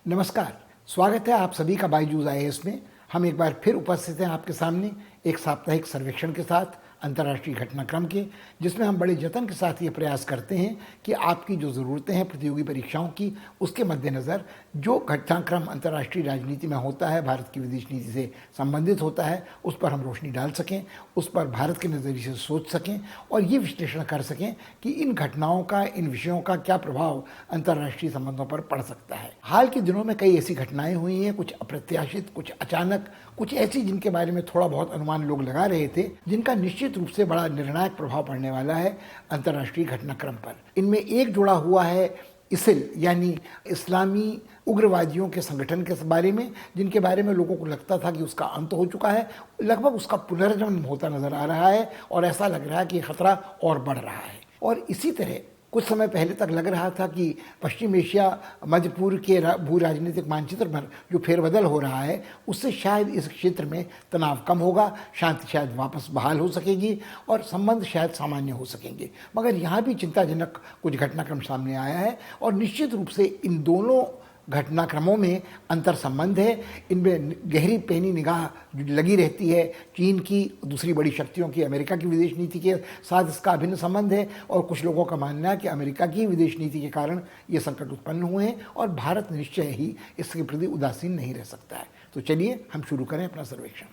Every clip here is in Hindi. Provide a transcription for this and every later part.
नमस्कार। स्वागत है आप सभी का बायजूस आईएएस में। हम एक बार फिर उपस्थित हैं आपके सामने एक साप्ताहिक सर्वेक्षण के साथ अंतर्राष्ट्रीय घटनाक्रम के, जिसमें हम बड़े जतन के साथ ये प्रयास करते हैं कि आपकी जो ज़रूरतें हैं प्रतियोगी परीक्षाओं की, उसके मद्देनज़र जो घटनाक्रम अंतर्राष्ट्रीय राजनीति में होता है, भारत की विदेश नीति से संबंधित होता है, उस पर हम रोशनी डाल सकें, उस पर भारत के नज़रिए से सोच सकें और ये विश्लेषण कर सकें कि इन घटनाओं का, इन विषयों का क्या प्रभाव अंतर्राष्ट्रीय संबंधों पर पड़ सकता है। हाल के दिनों में कई ऐसी घटनाएं हुई हैं, कुछ अप्रत्याशित, कुछ अचानक, कुछ ऐसी जिनके बारे में थोड़ा बहुत अनुमान लोग लगा रहे थे, जिनका निश्चित रूप से बड़ा निर्णायक प्रभाव पड़ने वाला है अंतर्राष्ट्रीय घटनाक्रम पर। इनमें एक जुड़ा हुआ है इसिल यानी इस्लामी उग्रवादियों के संगठन के बारे में, जिनके बारे में लोगों को लगता था कि उसका अंत हो चुका है, लगभग उसका पुनर्जन्म होता नजर आ रहा है और ऐसा लग रहा है कि खतरा और बढ़ रहा है। और इसी तरह कुछ समय पहले तक लग रहा था कि पश्चिम एशिया, मध्य पूर्व के भू राजनीतिक मानचित्र पर जो फेरबदल हो रहा है, उससे शायद इस क्षेत्र में तनाव कम होगा, शांति शायद वापस बहाल हो सकेगी और संबंध शायद सामान्य हो सकेंगे। मगर यहाँ भी चिंताजनक कुछ घटनाक्रम सामने आया है और निश्चित रूप से इन दोनों घटनाक्रमों में अंतर संबंध है। इनमें गहरी पैनी निगाह लगी रहती है चीन की, दूसरी बड़ी शक्तियों की, अमेरिका की विदेश नीति के साथ इसका अभिन्न संबंध है और कुछ लोगों का मानना है कि अमेरिका की विदेश नीति के कारण ये संकट उत्पन्न हुए हैं और भारत निश्चय ही इसके प्रति उदासीन नहीं रह सकता है। तो चलिए हम शुरू करें अपना सर्वेक्षण।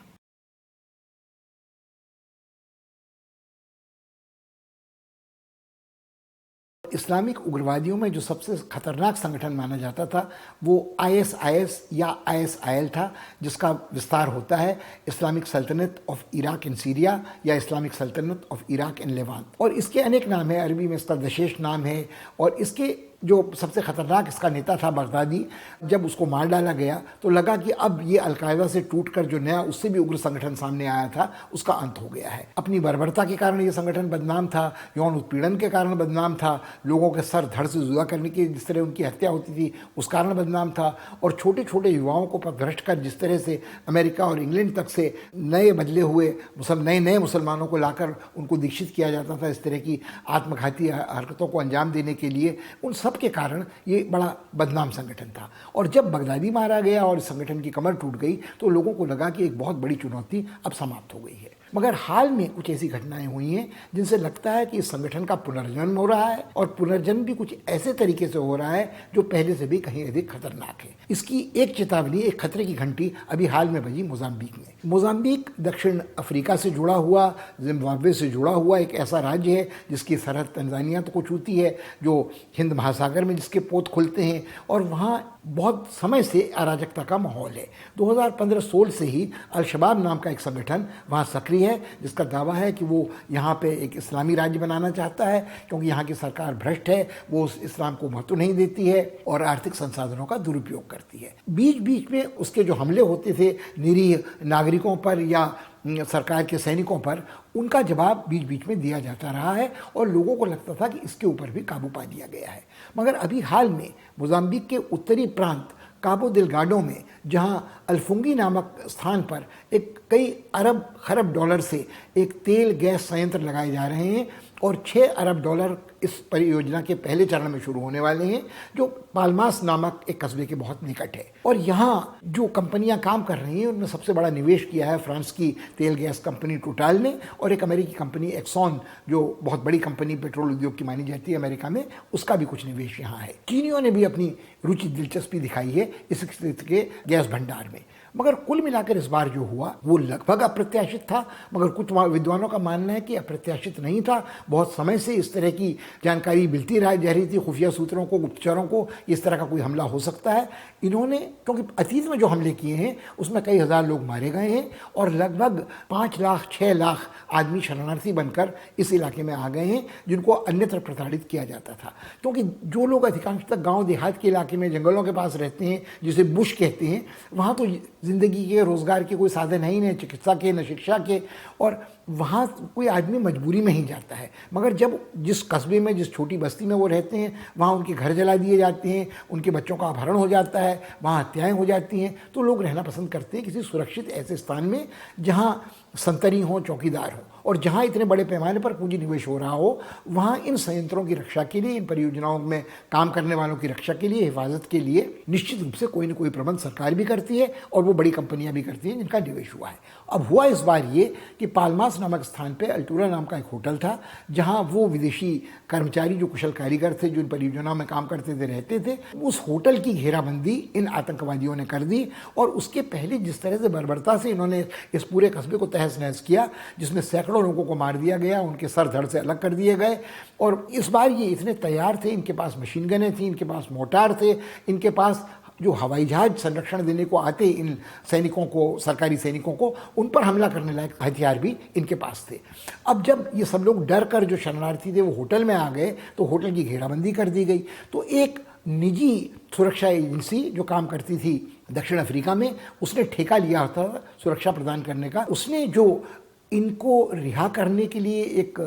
इस्लामिक उग्रवादियों में जो सबसे खतरनाक संगठन माना जाता था वो आईएसआईएस या आईएसआईएल था, जिसका विस्तार होता है इस्लामिक सल्तनत ऑफ इराक इन सीरिया या इस्लामिक सल्तनत ऑफ इराक इन लेवांत। और इसके अनेक नाम हैं, अरबी में इसका दशेश नाम है। और इसके जो सबसे खतरनाक इसका नेता था बगदादी, जब उसको मार डाला गया तो लगा कि अब ये अलकायदा से टूटकर जो नया उससे भी उग्र संगठन सामने आया था उसका अंत हो गया है। अपनी बर्बरता के कारण ये संगठन बदनाम था, यौन उत्पीड़न के कारण बदनाम था, लोगों के सर धड़ से जुदा करने की जिस तरह उनकी हत्या होती थी उस कारण बदनाम था, और छोटे छोटे युवाओं को पथभ्रष्ट कर जिस तरह से अमेरिका और इंग्लैंड तक से नए बदले हुए नए मुसलमानों को लाकर उनको दीक्षित किया जाता था इस तरह की आत्मघाती हरकतों को अंजाम देने के लिए, उन सब के कारण ये बड़ा बदनाम संगठन था। और जब बगदादी मारा गया और इस संगठन की कमर टूट गई तो लोगों को लगा कि एक बहुत बड़ी चुनौती अब समाप्त हो गई है। मगर हाल में कुछ ऐसी घटनाएं हुई हैं जिनसे लगता है कि इस संगठन का पुनर्जन्म हो रहा है और पुनर्जन्म भी कुछ ऐसे तरीके से हो रहा है जो पहले से भी कहीं अधिक खतरनाक है। इसकी एक चेतावनी, एक खतरे की घंटी अभी हाल में बजी मोजाम्बिक में। मोजाम्बिक दक्षिण अफ्रीका से जुड़ा हुआ, जिम्बाब्वे से जुड़ा हुआ एक ऐसा राज्य है जिसकी सरहद तंजानिया तो को छूती है, जो हिंद महासागर में जिसके पोत खुलते हैं, और वहाँ बहुत समय से अराजकता का माहौल है। 2015-16 से ही अल-शबाब नाम का एक संगठन वहाँ सक्रिय है, जिसका दावा है कि वो यहाँ पे एक इस्लामी राज्य बनाना चाहता है, क्योंकि यहाँ की सरकार भ्रष्ट है, वो उस इस्लाम को महत्व नहीं देती है और आर्थिक संसाधनों का दुरुपयोग करती है। बीच बीच में उसके जो हमले होते थे निरीह नागरिकों पर या सरकार के सैनिकों पर, उनका जवाब बीच बीच में दिया जाता रहा है और लोगों को लगता था कि इसके ऊपर भी काबू पा लिया गया है। मगर अभी हाल में मोजाम्बिक के उत्तरी प्रांत काबो दिलगाडो में, जहां अल्फुंगी नामक स्थान पर एक कई अरब खरब डॉलर से एक तेल गैस संयंत्र लगाए जा रहे हैं और 6 अरब डॉलर इस परियोजना के पहले चरण में शुरू होने वाले हैं, जो पाल्मास नामक एक कस्बे के बहुत निकट है। और यहाँ जो कंपनियां काम कर रही हैं उनमें सबसे बड़ा निवेश किया है फ्रांस की तेल गैस कंपनी टोटल ने, और एक अमेरिकी कंपनी एक्सॉन, जो बहुत बड़ी कंपनी पेट्रोल उद्योग की मानी जाती है अमेरिका में, उसका भी कुछ निवेश यहाँ है। चीनियों ने भी अपनी रुचि दिलचस्पी दिखाई है इस क्षेत्र के गैस भंडार में। मगर कुल मिलाकर इस बार जो हुआ वो लगभग अप्रत्याशित था, मगर कुछ विद्वानों का मानना है कि अप्रत्याशित नहीं था। बहुत समय से इस तरह की जानकारी मिलती जा रही थी खुफिया सूत्रों को, गुप्तचरों को, इस तरह का कोई हमला हो सकता है। इन्होंने, क्योंकि अतीत में जो हमले किए हैं उसमें कई हजार लोग मारे गए हैं और लगभग 5 लाख 6 लाख आदमी शरणार्थी बनकर इस इलाके में आ गए हैं, जिनको अन्यत्र प्रताड़ित किया जाता था। क्योंकि जो लोग अधिकांशतः गाँव देहात के इलाके में जंगलों के पास रहते हैं, जिसे बुश कहते हैं, वहाँ तो ज़िंदगी के, रोज़गार के कोई साधन है ही नहीं, चिकित्सा के न शिक्षा के, और वहाँ कोई आदमी मजबूरी में ही जाता है। मगर जब जिस कस्बे में, जिस छोटी बस्ती में वो रहते हैं, वहाँ उनके घर जला दिए जाते हैं, उनके बच्चों का अपहरण हो जाता है, वहाँ हत्याएं हो जाती हैं, तो लोग रहना पसंद करते हैं किसी सुरक्षित ऐसे स्थान में जहाँ संतरी हों, चौकीदार हों, और जहाँ इतने बड़े पैमाने पर पूंजी निवेश हो रहा हो वहाँ इन संयंत्रों की रक्षा के लिए, इन परियोजनाओं में काम करने वालों की रक्षा के लिए, हिफाजत के लिए निश्चित रूप से कोई न कोई प्रबंध सरकार भी करती है और वो बड़ी कंपनियां भी करती हैं जिनका निवेश हुआ है। अब हुआ इस बार ये कि पाल्मास नामक स्थान पे अल्टूरा नाम का एक होटल था जहाँ वो विदेशी कर्मचारी जो कुशल कारीगर थे, जो इन परियोजनाओं में काम करते थे, रहते थे। उस होटल की घेराबंदी इन आतंकवादियों ने कर दी और उसके पहले जिस तरह से बर्बरता से इन्होंने इस पूरे कस्बे को तहस नहस किया, जिसमें सैकड़ों लोगों को मार दिया गया, उनके सर धड़ से अलग कर दिए गए। और इस बार ये इतने तैयार थे, इनके पास मशीन गनें थी, इनके पास मोर्टार थे, इनके पास जो हवाई जहाज संरक्षण देने को आते इन सैनिकों को, सरकारी सैनिकों को, उन पर हमला करने लायक हथियार भी इनके पास थे। अब जब ये सब लोग डर कर, जो शरणार्थी थे, वो होटल में आ गए तो होटल की घेराबंदी कर दी गई। तो एक निजी सुरक्षा एजेंसी जो काम करती थी दक्षिण अफ्रीका में, उसने ठेका लिया था सुरक्षा प्रदान करने का। उसने जो इनको रिहा करने के लिए एक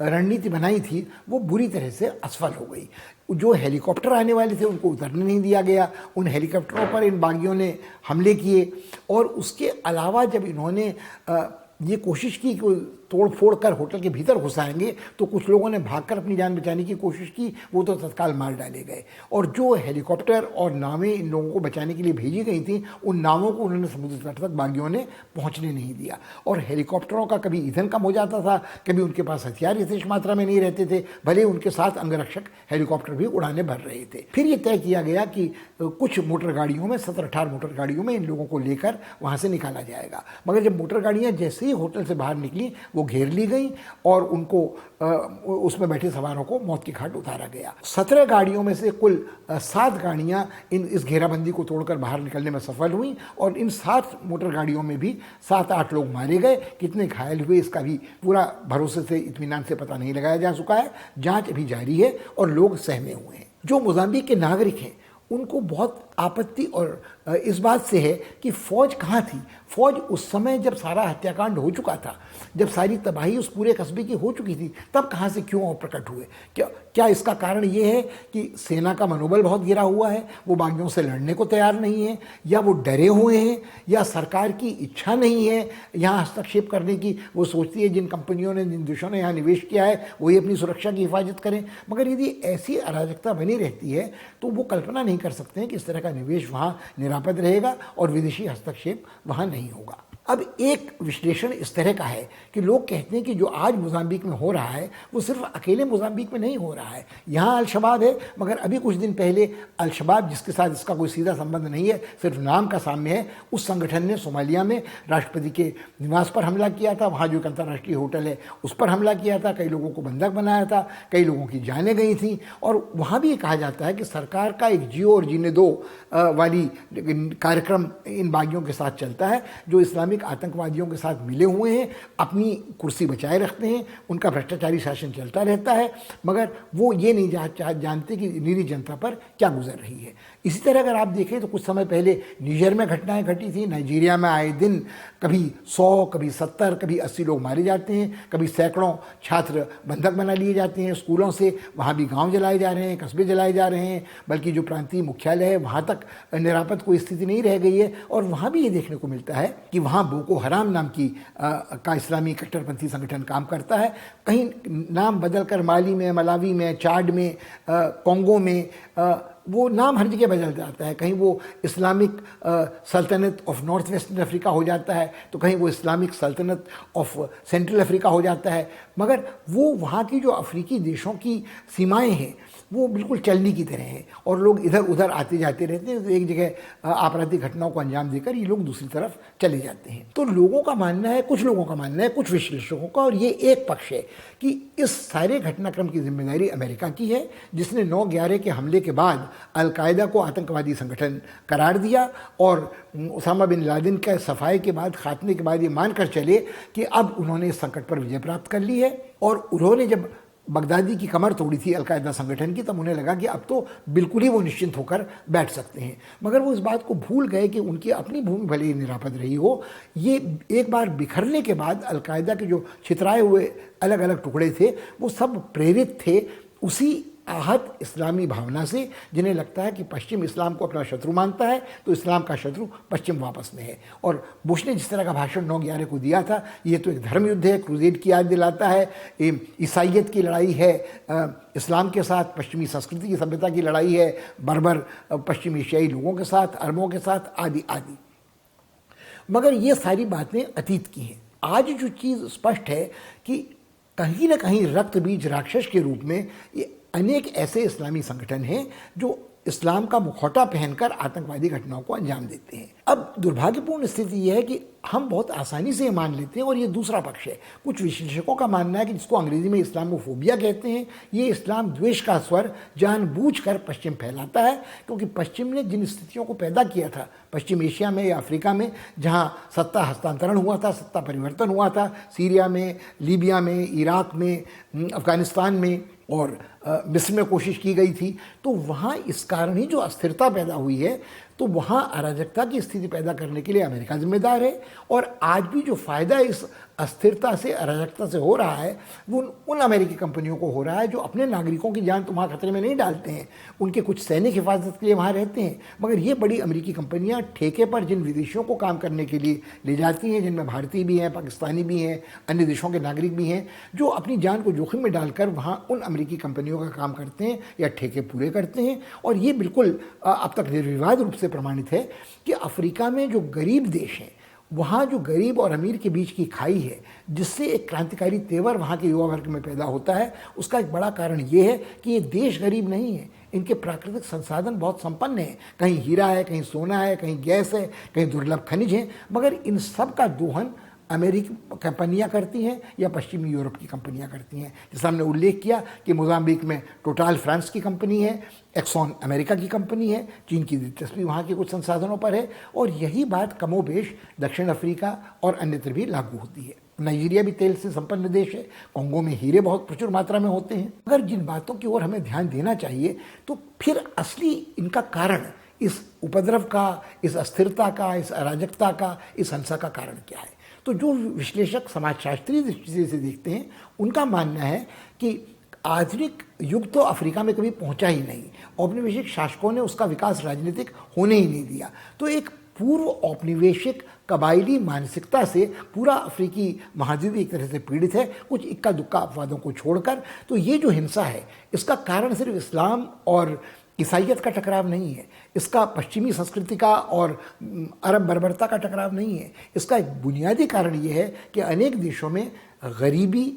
रणनीति बनाई थी वो बुरी तरह से असफल हो गई। जो हेलीकॉप्टर आने वाले थे उनको उतरने नहीं दिया गया, उन हेलीकॉप्टरों पर इन बागियों ने हमले किए। और उसके अलावा जब इन्होंने ये कोशिश की कि तोड़ फोड़ कर होटल के भीतर घुस आएंगे तो कुछ लोगों ने भागकर अपनी जान बचाने की कोशिश की, वो तो तत्काल मार डाले गए। और जो हेलीकॉप्टर और नावें इन लोगों को बचाने के लिए भेजी गई थी, उन नावों को उन्होंने समुद्र तट तक बागियों ने पहुंचने नहीं दिया। और हेलीकॉप्टरों का कभी ईंधन कम हो जाता था, कभी उनके पास हथियार यथेष्ट मात्रा में नहीं रहते थे, भले उनके साथ अंगरक्षक हेलीकॉप्टर भी उड़ाने भर रहे थे। फिर ये तय किया गया कि कुछ मोटर गाड़ियों में, 17-18 मोटर गाड़ियों में इन लोगों को लेकर वहाँ से निकाला जाएगा। मगर जब मोटर गाड़ियाँ जैसे ही होटल से बाहर निकली वो घेर ली गई और उनको उसमें बैठे सवारों को मौत की घाट उतारा गया। 17 गाड़ियों में से कुल 7 गाड़ियां इस घेराबंदी को तोड़कर बाहर निकलने में सफल हुई और इन 7 मोटर गाड़ियों में भी 7-8 लोग मारे गए। कितने घायल हुए इसका भी पूरा भरोसे से, इत्मीनान से पता नहीं लगाया जा चुका है। जांच अभी जारी है और लोग सहमे हुए हैं। जो मोजाम्बिक के नागरिक हैं उनको बहुत आपत्ति और इस बात से है कि फ़ौज कहाँ थी। फ़ौज उस समय जब सारा हत्याकांड हो चुका था, जब सारी तबाही उस पूरे कस्बे की हो चुकी थी, तब कहाँ से क्यों प्रकट हुए? क्या इसका कारण ये है कि सेना का मनोबल बहुत गिरा हुआ है, वो बागियों से लड़ने को तैयार नहीं है, या वो डरे हुए हैं, या सरकार की इच्छा नहीं है यहाँ हस्तक्षेप करने की? वो सोचती है जिन कंपनियों ने, जिन देशों ने यहाँ निवेश किया है वही अपनी सुरक्षा की हिफाजत करें। मगर यदि ऐसी अराजकता बनी रहती है तो वो कल्पना नहीं कर सकते हैं कि इस तरह का निवेश वहाँ निरापद रहेगा और विदेशी हस्तक्षेप वहाँ नहीं होगा। अब एक विश्लेषण इस तरह का है कि लोग कहते हैं कि जो आज मोजाम्बिक में हो रहा है वो सिर्फ अकेले मोजाम्बिक में नहीं हो रहा है। यहाँ अल-शबाब है, मगर अभी कुछ दिन पहले अल-शबाब, जिसके साथ इसका कोई सीधा संबंध नहीं है, सिर्फ नाम का साम्य है, उस संगठन ने सोमालिया में राष्ट्रपति के निवास पर हमला किया था। वहाँ जो एक अंतर्राष्ट्रीय होटल है उस पर हमला किया था, कई लोगों को बंधक बनाया था, कई लोगों की जानें गई थी। और वहाँ भी ये कहा जाता है कि सरकार का एक जियो और जीने दो वाली कार्यक्रम इन बागियों के साथ चलता है, जो इस्लामिक आतंकवादियों के साथ मिले हुए हैं, अपनी कुर्सी बचाए रखते हैं, उनका भ्रष्टाचारी शासन चलता रहता है, मगर वो ये नहीं जानते कि निरीह जनता पर क्या गुजर रही है। इसी तरह अगर आप देखें तो कुछ समय पहले निजर में घटनाएं घटी थी। नाइजीरिया में आए दिन कभी 100, कभी 70, कभी 80 लोग मारे जाते हैं, कभी सैकड़ों छात्र बंधक बना लिए जाते हैं स्कूलों से। वहाँ भी गांव जलाए जा रहे हैं, कस्बे जलाए जा रहे हैं, बल्कि जो प्रांतीय मुख्यालय है वहाँ तक निरापद कोई स्थिति नहीं रह गई है। और वहाँ भी ये देखने को मिलता है कि वहाँ बोको हराम नाम की का इस्लामी कट्टरपंथी संगठन काम करता है। कहीं नाम बदलकर माली में, मलावी में, चाड में, कोंगो में, वो नाम हर जगह बदल जाता है। कहीं वो इस्लामिक सल्तनत ऑफ नॉर्थ वेस्टर्न अफ्रीका हो जाता है, तो कहीं वो इस्लामिक सल्तनत ऑफ सेंट्रल अफ्रीका हो जाता है। मगर वो वहाँ की जो अफ्रीकी देशों की सीमाएं हैं वो बिल्कुल चलनी की तरह है और लोग इधर उधर आते जाते रहते हैं। तो एक जगह आपराधिक घटनाओं को अंजाम देकर ये लोग दूसरी तरफ चले जाते हैं। तो लोगों का मानना है, कुछ लोगों का मानना है, कुछ विश्लेषकों का, और ये एक पक्ष है कि इस सारे घटनाक्रम की जिम्मेदारी अमेरिका की है, जिसने 9/11 के हमले के बाद अल-कायदा को आतंकवादी संगठन करार दिया और उसामा बिन लादेन के सफाई के बाद, खात्मे के बाद ये मानकर चले कि अब उन्होंने इस संकट पर विजय प्राप्त कर ली है। और उन्होंने जब बगदादी की कमर तोड़ी थी अलकायदा संगठन की, तब उन्हें लगा कि अब तो बिल्कुल ही वो निश्चिंत होकर बैठ सकते हैं। मगर वो इस बात को भूल गए कि उनकी अपनी भूमि भले ही निरापद रही हो, ये एक बार बिखरने के बाद अलकायदा के जो छितराए हुए अलग अलग टुकड़े थे वो सब प्रेरित थे उसी आहत इस्लामी भावना से, जिन्हें लगता है कि पश्चिम इस्लाम को अपना शत्रु मानता है तो इस्लाम का शत्रु पश्चिम वापस में है। और बुश ने जिस तरह का भाषण 9/11 को दिया था, ये तो एक धर्म युद्ध है, क्रूसेड की याद दिलाता है, ईसाइयत की लड़ाई है इस्लाम के साथ, पश्चिमी संस्कृति की सभ्यता की लड़ाई है बर्बर पश्चिमी एशियाई लोगों के साथ, अरबों के साथ, आदि आदि। मगर ये सारी बातें अतीत की हैं। आज जो चीज़ स्पष्ट है कि कहीं ना कहीं रक्त बीज राक्षस के रूप में ये अनेक ऐसे इस्लामी संगठन हैं जो इस्लाम का मुखौटा पहनकर आतंकवादी घटनाओं को अंजाम देते हैं। अब दुर्भाग्यपूर्ण स्थिति यह है कि हम बहुत आसानी से मान लेते हैं, और ये दूसरा पक्ष है। कुछ विश्लेषकों का मानना है कि जिसको अंग्रेजी में इस्लामोफोबिया कहते हैं, ये इस्लाम द्वेष का स्वर जानबूझकर पश्चिम फैलाता है, क्योंकि पश्चिम ने जिन स्थितियों को पैदा किया था पश्चिम एशिया में या अफ्रीका में, जहाँ सत्ता हस्तांतरण हुआ था, सत्ता परिवर्तन हुआ था, सीरिया में, लीबिया में, इराक में, अफगानिस्तान में और मिस्र में कोशिश की गई थी, तो वहाँ इस कारण ही जो अस्थिरता पैदा हुई है, तो वहाँ अराजकता की स्थिति पैदा करने के लिए अमेरिका जिम्मेदार है। और आज भी जो फ़ायदा इस अस्थिरता से, अराजकता से हो रहा है, वो उन अमेरिकी कंपनियों को हो रहा है जो अपने नागरिकों की जान तो वहाँ खतरे में नहीं डालते हैं, उनके कुछ सैनिक हिफाजत के लिए वहाँ रहते हैं, मगर ये बड़ी अमेरिकी कंपनियाँ ठेके पर जिन विदेशियों को काम करने के लिए ले जाती हैं, जिनमें भारतीय भी हैं, पाकिस्तानी भी हैं, अन्य देशों के नागरिक भी हैं, जो अपनी जान को जोखिम में डालकर वहाँ उन अमेरिकी कंपनियों का काम करते हैं या ठेके पूरे करते हैं। और ये बिल्कुल अब तक निर्विवाद रूप से प्रमाणित है कि अफ्रीका में जो गरीब देश हैं, वहाँ जो गरीब और अमीर के बीच की खाई है, जिससे एक क्रांतिकारी तेवर वहाँ के युवा वर्ग में पैदा होता है, उसका एक बड़ा कारण ये है कि ये देश गरीब नहीं है, इनके प्राकृतिक संसाधन बहुत संपन्न हैं। कहीं हीरा है, कहीं सोना है, कहीं गैस है, कहीं दुर्लभ खनिज हैं, मगर इन सब का दोहन अमेरिकी कंपनियां करती हैं या पश्चिमी यूरोप की कंपनियां करती हैं। जैसा हमने उल्लेख किया कि मोजाम्बिक में टोटल फ्रांस की कंपनी है, एक्सॉन अमेरिका की कंपनी है, चीन की दिलचस्पी वहाँ के कुछ संसाधनों पर है, और यही बात कमोबेश दक्षिण अफ्रीका और अन्यत्र भी लागू होती है। नाइजीरिया भी तेल से संपन्न देश है, कोंगो में हीरे बहुत प्रचुर मात्रा में होते हैं। अगर जिन बातों की ओर हमें ध्यान देना चाहिए, तो फिर असली इनका कारण, इस उपद्रव का, इस अस्थिरता का, इस अराजकता का, इस हिंसा का कारण क्या है? तो जो विश्लेषक समाजशास्त्रीय दृष्टि से देखते हैं, उनका मानना है कि आधुनिक युग तो अफ्रीका में कभी पहुंचा ही नहीं, औपनिवेशिक शासकों ने उसका विकास राजनीतिक होने ही नहीं दिया। तो एक पूर्व औपनिवेशिक कबायली मानसिकता से पूरा अफ्रीकी महाद्वीप एक तरह से पीड़ित है, कुछ इक्का दुक्का अपवादों को छोड़कर। तो ये जो हिंसा है, इसका कारण सिर्फ इस्लाम और ईसाइयत का टकराव नहीं है, इसका पश्चिमी संस्कृति का और अरब बर्बरता का टकराव नहीं है। इसका एक बुनियादी कारण ये है कि अनेक देशों में गरीबी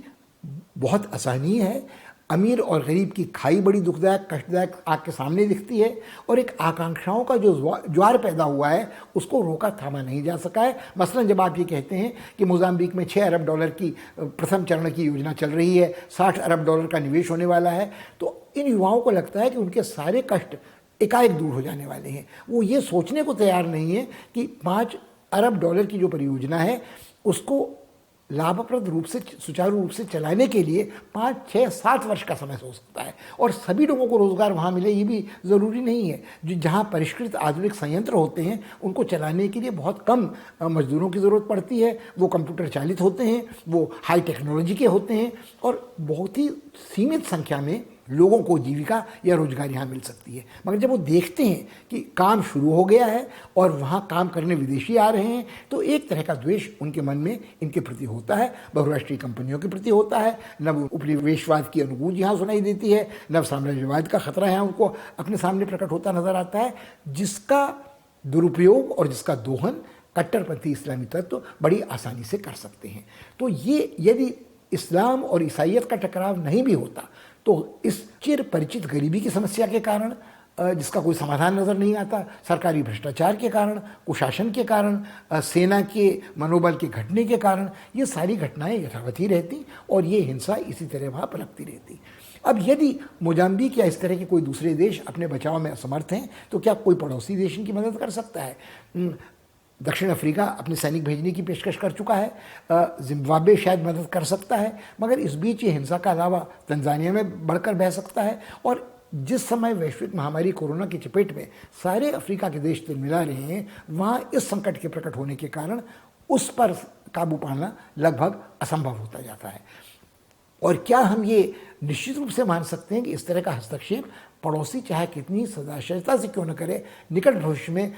बहुत असहनीय है, अमीर और गरीब की खाई बड़ी दुखदायक, कष्टदायक आग के सामने दिखती है, और एक आकांक्षाओं का जो ज्वार पैदा हुआ है, उसको रोका थामा नहीं जा सका है। मसलन जब आप ये कहते हैं कि मोजाम्बिक में $6 अरब की प्रथम चरण की योजना चल रही है, $60 अरब का निवेश होने वाला है, तो इन युवाओं को लगता है कि उनके सारे कष्ट एकाएक दूर हो जाने वाले हैं। वो ये सोचने को तैयार नहीं है कि $5 अरब की जो परियोजना है, उसको लाभप्रद रूप से, सुचारू रूप से चलाने के लिए 5, 6, 7 वर्ष का समय हो सकता है, और सभी लोगों को रोज़गार वहाँ मिले ये भी ज़रूरी नहीं है। जो जहाँ परिष्कृत आधुनिक संयंत्र होते हैं, उनको चलाने के लिए बहुत कम मजदूरों की ज़रूरत पड़ती है, वो कंप्यूटर चालित होते हैं, वो हाई टेक्नोलॉजी के होते हैं, और बहुत ही सीमित संख्या में लोगों को जीविका या रोजगार यहाँ मिल सकती है। मगर जब वो देखते हैं कि काम शुरू हो गया है और वहाँ काम करने विदेशी आ रहे हैं, तो एक तरह का द्वेष उनके मन में इनके प्रति होता है, बहुराष्ट्रीय कंपनियों के प्रति होता है। नव उपनिवेशवाद की अनुगूंज यहाँ सुनाई देती है, नव साम्राज्यवाद का खतरा यहाँ उनको अपने सामने प्रकट होता नजर आता है, जिसका दुरुपयोग और जिसका दोहन कट्टरपंथी इस्लामी तत्व बड़ी आसानी से कर सकते हैं। तो ये यदि इस्लाम और ईसाइयत का टकराव नहीं भी होता, तो इस चिर परिचित गरीबी की समस्या के कारण, जिसका कोई समाधान नज़र नहीं आता, सरकारी भ्रष्टाचार के कारण, कुशासन के कारण, सेना के मनोबल के घटने के कारण, ये सारी घटनाएं यथावत ही रहती और ये हिंसा इसी तरह वहाँ पनपती रहती। अब यदि मोजाम्बिक या इस तरह के कोई दूसरे देश अपने बचाव में असमर्थ हैं, तो क्या कोई पड़ोसी देश इनकी मदद कर सकता है? दक्षिण अफ्रीका अपने सैनिक भेजने की पेशकश कर चुका है, जिम्बाब्वे शायद मदद कर सकता है, मगर इस बीच ये हिंसा का अलावा तंजानिया में बढ़कर बह सकता है। और जिस समय वैश्विक महामारी कोरोना की चपेट में सारे अफ्रीका के देश तिलमिला रहे हैं, वहाँ इस संकट के प्रकट होने के कारण उस पर काबू पाना लगभग असंभव होता जाता है। और क्या हम ये निश्चित रूप से मान सकते हैं कि इस तरह का हस्तक्षेप पड़ोसी चाहे कितनी सदाशयता से क्यों न करे, निकट भविष्य में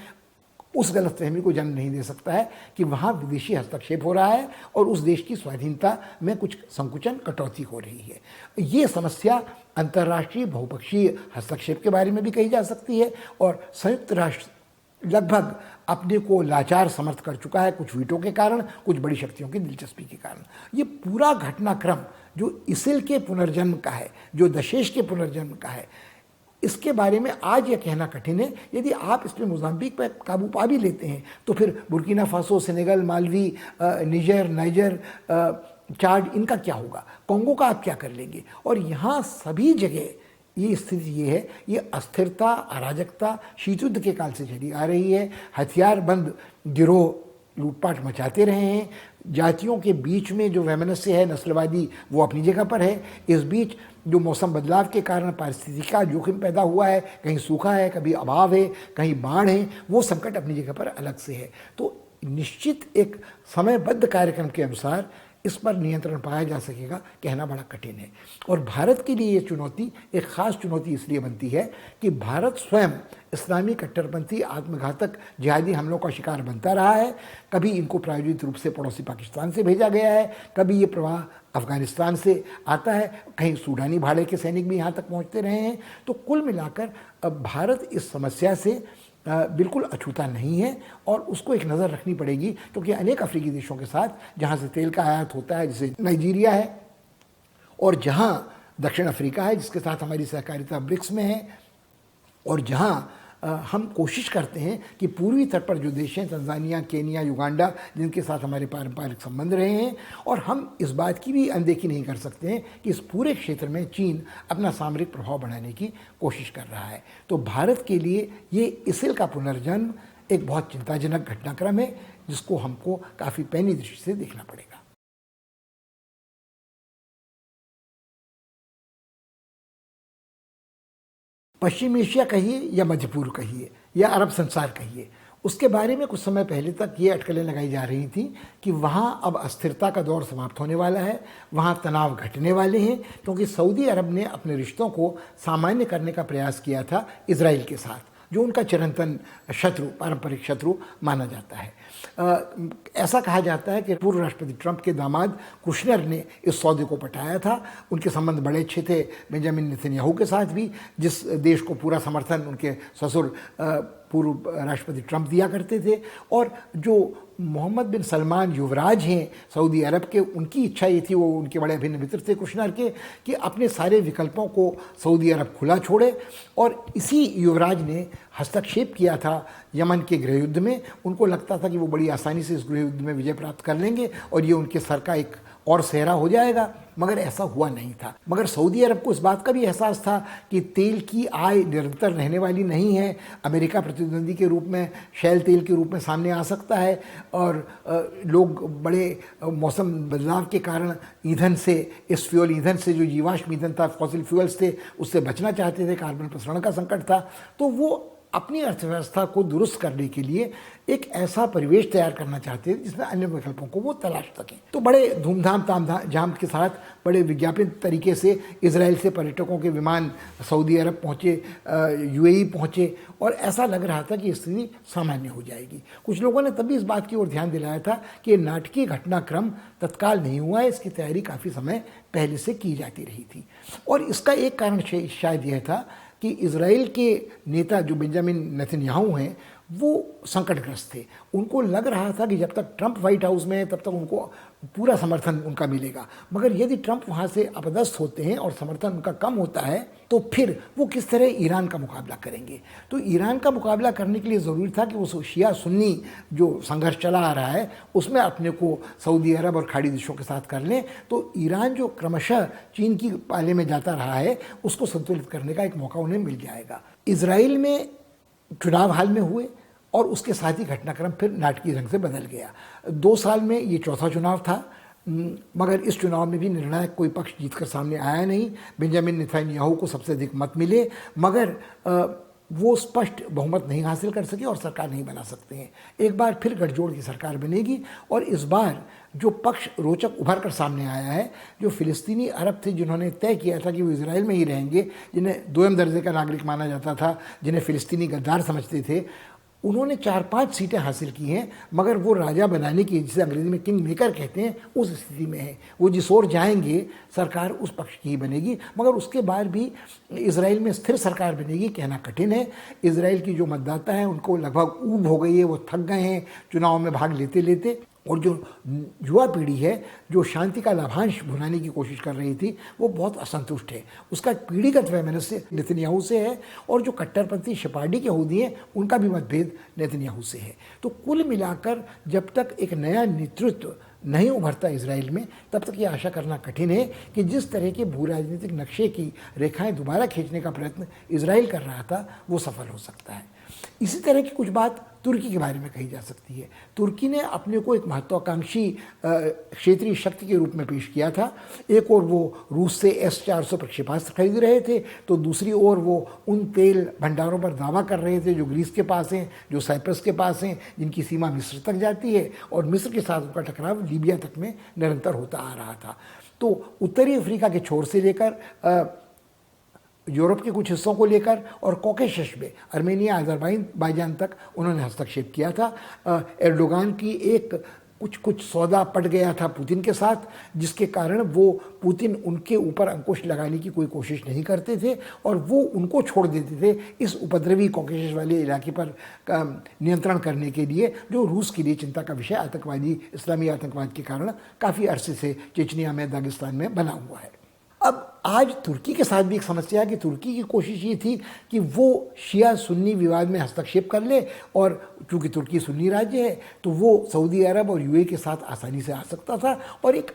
उस गलतफहमी को जन्म नहीं दे सकता है कि वहाँ विदेशी हस्तक्षेप हो रहा है और उस देश की स्वाधीनता में कुछ संकुचन, कटौती हो रही है। ये समस्या अंतर्राष्ट्रीय बहुपक्षीय हस्तक्षेप के बारे में भी कही जा सकती है और संयुक्त राष्ट्र लगभग अपने को लाचार समर्थ कर चुका है, कुछ वीटो के कारण, कुछ बड़ी शक्तियों की दिलचस्पी के कारण। ये पूरा घटनाक्रम जो इसिल के पुनर्जन्म का है, जो दशेश के पुनर्जन्म का है, इसके बारे में आज यह कहना कठिन है। यदि आप इस पर मोजाम्बिक पर काबू पा भी लेते हैं तो फिर बुर्किना फासो, सेनेगल, मालवी, निजर, नाइजर, चाड, इनका क्या होगा? कोंगो का आप क्या कर लेंगे? और यहाँ सभी जगह ये स्थिति ये है, ये अस्थिरता, अराजकता शीत युद्ध के काल से चली आ रही है। हथियारबंद गिरोह लूटपाट मचाते रहे हैं। जातियों के बीच में जो वैमनस्य है, नस्लवादी, वो अपनी जगह पर है। इस बीच जो मौसम बदलाव के कारण पारिस्थितिकी का जोखिम पैदा हुआ है, कहीं सूखा है, कभी अभाव है, कहीं बाढ़ है, वो संकट अपनी जगह पर अलग से है। तो निश्चित एक समयबद्ध कार्यक्रम के अनुसार इस पर नियंत्रण पाया जा सकेगा, कहना बड़ा कठिन है। और भारत के लिए ये चुनौती एक ख़ास चुनौती इसलिए बनती है कि भारत स्वयं इस्लामी कट्टरपंथी आत्मघातक जिहादी हमलों का शिकार बनता रहा है। कभी इनको प्रायोजित रूप से पड़ोसी पाकिस्तान से भेजा गया है, कभी ये प्रवाह अफ़गानिस्तान से आता है, कहीं सूडानी भाड़े के सैनिक भी यहाँ तक पहुँचते रहे हैं। तो कुल मिलाकर अब भारत इस समस्या से बिल्कुल अछूता नहीं है और उसको एक नज़र रखनी पड़ेगी, क्योंकि अनेक अफ्रीकी देशों के साथ जहाँ से तेल का आयात होता है, जैसे नाइजीरिया है, और जहाँ दक्षिण अफ्रीका है जिसके साथ हमारी सहकारिता ब्रिक्स में है, और जहाँ हम कोशिश करते हैं कि पूर्वी तट पर जो देश हैं, तंजानिया, केनिया, युगांडा, जिनके साथ हमारे पारंपरिक संबंध रहे हैं, और हम इस बात की भी अनदेखी नहीं कर सकते हैं कि इस पूरे क्षेत्र में चीन अपना सामरिक प्रभाव बढ़ाने की कोशिश कर रहा है। तो भारत के लिए ये इसिल का पुनर्जन्म एक बहुत चिंताजनक घटनाक्रम है, जिसको हमको काफ़ी पैनी दृष्टि से देखना पड़ेगा। पश्चिम एशिया कहिए या मध्य पूर्व कहिए या अरब संसार कहिए, उसके बारे में कुछ समय पहले तक ये अटकलें लगाई जा रही थी कि वहाँ अब अस्थिरता का दौर समाप्त होने वाला है, वहाँ तनाव घटने वाले हैं, क्योंकि सऊदी अरब ने अपने रिश्तों को सामान्य करने का प्रयास किया था इजराइल के साथ, जो उनका चिरंतन शत्रु, पारंपरिक शत्रु माना जाता है। ऐसा कहा जाता है कि पूर्व राष्ट्रपति ट्रंप के दामाद कुशनर ने इस सौदे को पटाया था। उनके संबंध बड़े अच्छे थे बेंजामिन नेतन्याहू के साथ भी, जिस देश को पूरा समर्थन उनके ससुर पूर्व राष्ट्रपति ट्रंप दिया करते थे। और जो मोहम्मद बिन सलमान युवराज हैं सऊदी अरब के, उनकी इच्छा ये थी, वो उनके बड़े अभिन्न मित्र थे कुशनर के, कि अपने सारे विकल्पों को सऊदी अरब खुला छोड़े। और इसी युवराज ने हस्तक्षेप किया था यमन के गृह युद्ध में। उनको लगता था कि वो बड़ी आसानी से इस गृह युद्ध में विजय प्राप्त कर लेंगे और ये उनके सर का एक और सेहरा हो जाएगा, मगर ऐसा हुआ नहीं था। मगर सऊदी अरब को इस बात का भी एहसास था कि तेल की आय निरंतर रहने वाली नहीं है। अमेरिका प्रतिद्वंदी के रूप में, शैल तेल के रूप में सामने आ सकता है, और लोग बड़े मौसम बदलाव के कारण ईंधन से, इस फ्यूल ईंधन से, जो जीवाश्म ईंधन था, फॉसिल फ्यूल्स थे, उससे बचना चाहते थे, कार्बन प्रसरण का संकट था। तो वो अपनी अर्थव्यवस्था को दुरुस्त करने के लिए एक ऐसा परिवेश तैयार करना चाहते हैं जिसमें अन्य विकल्पों को वो तलाश सकें। तो बड़े धूमधाम तामझाम के साथ, बड़े विज्ञापित तरीके से इजराइल से पर्यटकों के विमान सऊदी अरब पहुँचे, यूएई पहुँचे, और ऐसा लग रहा था कि स्थिति सामान्य हो जाएगी। कुछ लोगों ने तब भी इस बात की ओर ध्यान दिलाया था कि नाटकीय घटनाक्रम तत्काल नहीं हुआ है, इसकी तैयारी काफ़ी समय पहले से की जाती रही थी। और इसका एक कारण शायद यह था कि इजराइल के नेता जो बेंजामिन नेतन्याहू हैं, वो संकटग्रस्त थे। उनको लग रहा था कि जब तक ट्रंप व्हाइट हाउस में है तब तक उनको पूरा समर्थन उनका मिलेगा, मगर यदि ट्रंप वहाँ से अपदस्थ होते हैं और समर्थन उनका कम होता है तो फिर वो किस तरह ईरान का मुकाबला करेंगे। तो ईरान का मुकाबला करने के लिए ज़रूरी था कि वो शिया सुन्नी जो संघर्ष चला आ रहा है उसमें अपने को सऊदी अरब और खाड़ी देशों के साथ कर लें। तो ईरान जो क्रमशः चीन की पाले में जाता रहा है, उसको संतुलित करने का एक मौका उन्हें मिल जाएगा। इजराइल में चुनाव हाल में हुए और उसके साथ ही घटनाक्रम फिर नाटकीय ढंग से बदल गया। 2 साल में ये चौथा चुनाव था, मगर इस चुनाव में भी निर्णायक कोई पक्ष जीतकर सामने आया नहीं। बेंजामिन नेतन्याहू को सबसे अधिक मत मिले, मगर वो स्पष्ट बहुमत नहीं हासिल कर सके और सरकार नहीं बना सकते हैं। एक बार फिर गठजोड़ की सरकार बनेगी और इस बार जो पक्ष रोचक उभर कर सामने आया है, जो फिलिस्तीनी अरब थे जिन्होंने तय किया था कि वो इजराइल में ही रहेंगे, जिन्हें दोयम दर्जे का नागरिक माना जाता था, जिन्हें फिलिस्तीनी गद्दार समझते थे, उन्होंने 4-5 सीटें हासिल की हैं, मगर वो राजा बनाने की, जिसे अंग्रेजी में किंग मेकर कहते हैं, उस स्थिति में है। वो जिस ओर जाएंगे सरकार उस पक्ष की ही बनेगी, मगर उसके बाद भी इजराइल में स्थिर सरकार बनेगी कहना कठिन है। इजराइल की जो मतदाता हैं उनको लगभग ऊब हो गई है, वो थक गए हैं चुनाव में भाग लेते लेते, और जो युवा पीढ़ी है जो शांति का लाभांश भुनाने की कोशिश कर रही थी वो बहुत असंतुष्ट है। उसका पीढ़ीगत वैमनस्य नेतन्याहू से है और जो कट्टरपंथी शपाडी के यहूदी हैं उनका भी मतभेद नेतन्याहू से है। तो कुल मिलाकर जब तक एक नया नेतृत्व नहीं उभरता इजराइल में, तब तक ये आशा करना कठिन है कि जिस तरह के भू राजनीतिक नक्शे की रेखाएं दोबारा खींचने का प्रयत्न इजराइल कर रहा था वो सफल हो सकता है। इसी तरह की कुछ बात तुर्की के बारे में कही जा सकती है। तुर्की ने अपने को एक महत्वाकांक्षी क्षेत्रीय शक्ति के रूप में पेश किया था। एक ओर वो रूस से S-400 प्रक्षेपास्त्र खरीद रहे थे, तो दूसरी ओर वो उन तेल भंडारों पर दावा कर रहे थे जो ग्रीस के पास हैं, जो साइप्रस के पास हैं, जिनकी सीमा मिस्र तक जाती है, और मिस्र के साथ उनका टकराव लीबिया तक में निरंतर होता आ रहा था। तो उत्तरी अफ्रीका के छोर से लेकर यूरोप के कुछ हिस्सों को लेकर और कॉकेशस में अर्मेनिया अज़रबाईजान तक उन्होंने हस्तक्षेप किया था। एर्डोगान की एक कुछ सौदा पट गया था पुतिन के साथ, जिसके कारण वो पुतिन उनके ऊपर अंकुश लगाने की कोई कोशिश नहीं करते थे और वो उनको छोड़ देते थे इस उपद्रवी कॉकेशस वाले इलाके पर नियंत्रण करने के लिए, जो रूस के लिए चिंता का विषय इस्लामी आतंकवाद के कारण काफ़ी अरसे से चेचनिया में, दागिस्तान में बना हुआ है। अब आज तुर्की के साथ भी एक समस्या है कि तुर्की की कोशिश ये थी कि वो शिया सुन्नी विवाद में हस्तक्षेप कर ले, और चूंकि तुर्की सुन्नी राज्य है तो वो सऊदी अरब और यूएई के साथ आसानी से आ सकता था, और एक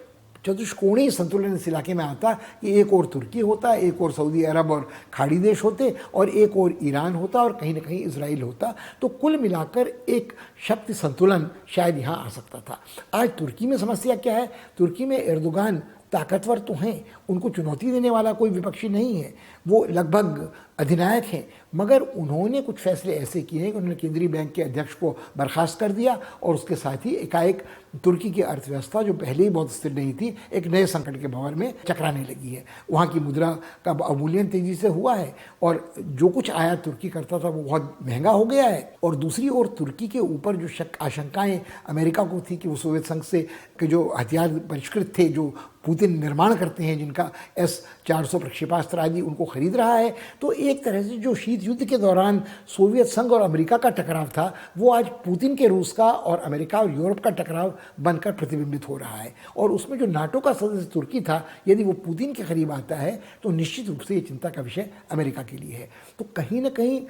चतुष्कोणीय संतुलन इस इलाके में आता कि एक और तुर्की होता, एक और सऊदी अरब और खाड़ी देश होते, और एक और ईरान होता, और कहीं ना कहीं इजराइल होता। तो कुल मिलाकर एक शक्ति संतुलन शायद यहाँ आ सकता था। आज तुर्की में समस्या क्या है? तुर्की में एर्दोगान ताकतवर तो हैं, उनको चुनौती देने वाला कोई विपक्षी नहीं है, वो लगभग अधिनायक हैं, मगर उन्होंने कुछ फैसले ऐसे किए हैं कि उन्होंने केंद्रीय बैंक के अध्यक्ष को बर्खास्त कर दिया, और उसके साथ ही एकाएक तुर्की की अर्थव्यवस्था जो पहले ही बहुत स्थिर नहीं थी, एक नए संकट के भंवर में चकराने लगी है। वहाँ की मुद्रा का अवमूल्यन तेजी से हुआ है, और जो कुछ आयात तुर्की करता था वो बहुत महंगा हो गया है। और दूसरी ओर तुर्की के ऊपर जो आशंकाएं अमेरिका को थी कि वो सोवियत संघ से के जो हथियार परिष्कृत थे, जो पुतिन निर्माण करते हैं, जिनका S-400 प्रक्षेपास्त्र आदि उनको खरीद रहा है, तो एक तरह से जो शीत युद्ध के दौरान सोवियत संघ और अमेरिका का टकराव था, वो आज पुतिन के रूस का और अमेरिका और यूरोप का टकराव बनकर प्रतिबिंबित हो रहा है। और उसमें जो नाटो का सदस्य तुर्की था, यदि वो पुतिन के करीब आता है तो निश्चित रूप से ये चिंता का विषय अमेरिका के लिए है। तो कहीं ना कहीं